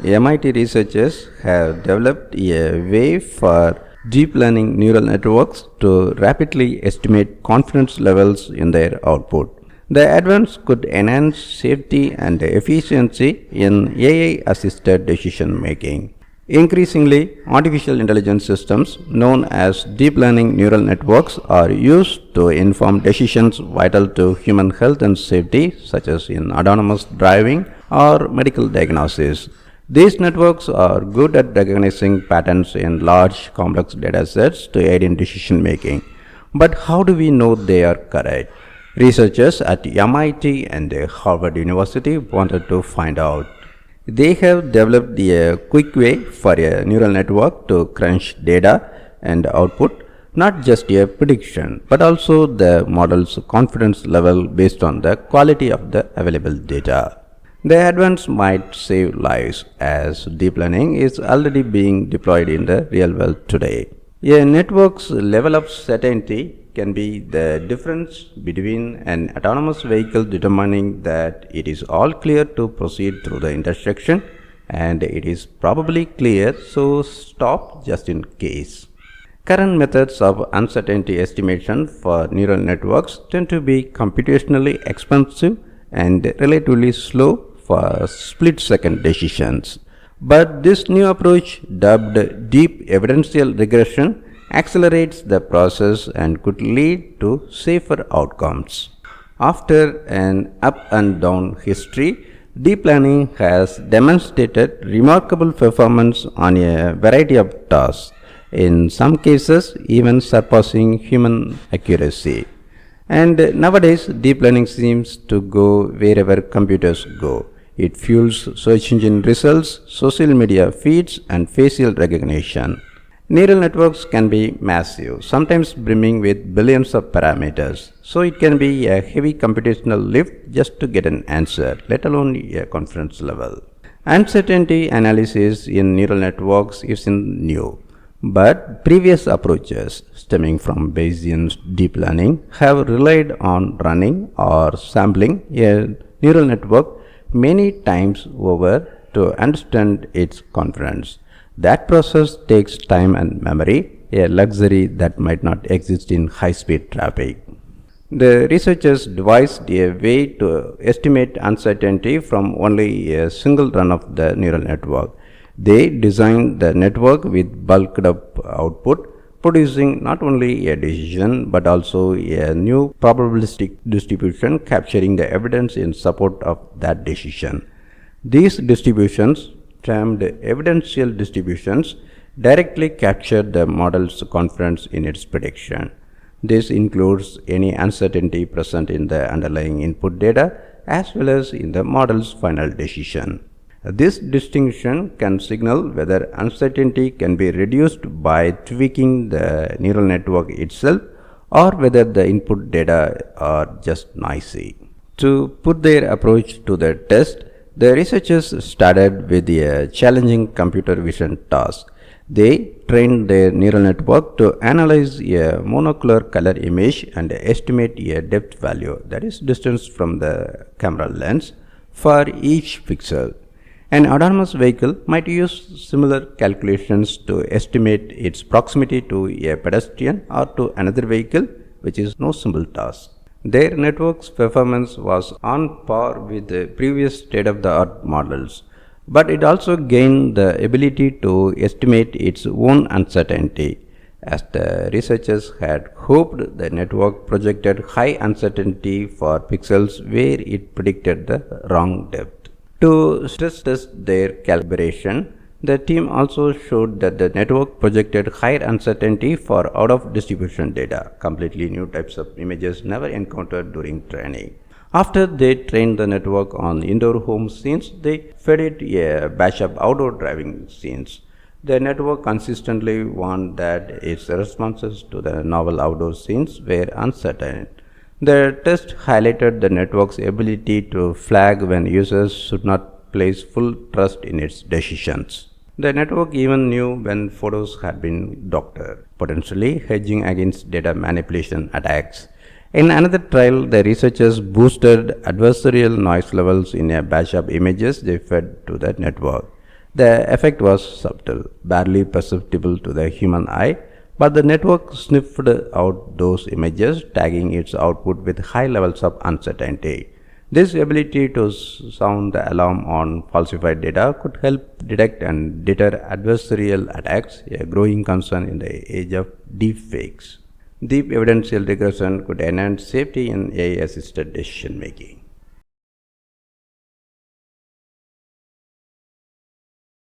MIT researchers have developed a way for deep learning neural networks to rapidly estimate confidence levels in their output. The advance could enhance safety and efficiency in AI-assisted decision making. Increasingly, artificial intelligence systems, known as deep learning neural networks, are used to inform decisions vital to human health and safety, such as in autonomous driving or medical diagnosis. These networks are good at recognizing patterns in large, complex datasets to aid in decision making. But how do we know they are correct? Researchers at MIT and Harvard University wanted to find out. They have developed a quick way for a neural network to crunch data and output not just a prediction but also the model's confidence level based on the quality of the available data. The advance might save lives as deep learning is already being deployed in the real world today. A network's level of certainty can be the difference between an autonomous vehicle determining that it is all clear to proceed through the intersection and it is probably clear, so stop just in case. Current methods of uncertainty estimation for neural networks tend to be computationally expensive and relatively slow for split-second decisions. But this new approach, dubbed deep evidential regression, accelerates the process and could lead to safer outcomes. After an up and down history, deep learning has demonstrated remarkable performance on a variety of tasks, in some cases even surpassing human accuracy. And nowadays, deep learning seems to go wherever computers go. It fuels search engine results, social media feeds, and facial recognition. Neural networks can be massive, sometimes brimming with billions of parameters, so it can be a heavy computational lift just to get an answer, let alone a confidence level. Uncertainty analysis in neural networks isn't new, but previous approaches stemming from Bayesian deep learning have relied on running or sampling a neural network many times over to understand its confidence. That process takes time and memory, a luxury that might not exist in high-speed traffic. The researchers devised a way to estimate uncertainty from only a single run of the neural network. They designed the network with bulked up output, producing not only a decision but also a new probabilistic distribution capturing the evidence in support of that decision. These distributions, termed evidential distributions, directly capture the model's confidence in its prediction. This includes any uncertainty present in the underlying input data as well as in the model's final decision. This distinction can signal whether uncertainty can be reduced by tweaking the neural network itself or whether the input data are just noisy. To put their approach to the test, the researchers started with a challenging computer vision task. They trained their neural network to analyze a monocular color image and estimate a depth value, that is distance from the camera lens, for each pixel. An autonomous vehicle might use similar calculations to estimate its proximity to a pedestrian or to another vehicle, which is no simple task. Their network's performance was on par with the previous state-of-the-art models, but it also gained the ability to estimate its own uncertainty. As the researchers had hoped, the network projected high uncertainty for pixels where it predicted the wrong depth. To stress test their calibration, the team also showed that the network projected higher uncertainty for out-of-distribution data, completely new types of images never encountered during training. After they trained the network on indoor home scenes, they fed it a batch of outdoor driving scenes. The network consistently warned that its responses to the novel outdoor scenes were uncertain. The test highlighted the network's ability to flag when users should not place full trust in its decisions. The network even knew when photos had been doctored, potentially hedging against data manipulation attacks. In another trial, the researchers boosted adversarial noise levels in a batch of images they fed to the network. The effect was subtle, barely perceptible to the human eye, but the network sniffed out those images, tagging its output with high levels of uncertainty. This ability to sound the alarm on falsified data could help detect and deter adversarial attacks, a growing concern in the age of deepfakes. Deep evidential regression could enhance safety in AI assisted decision making.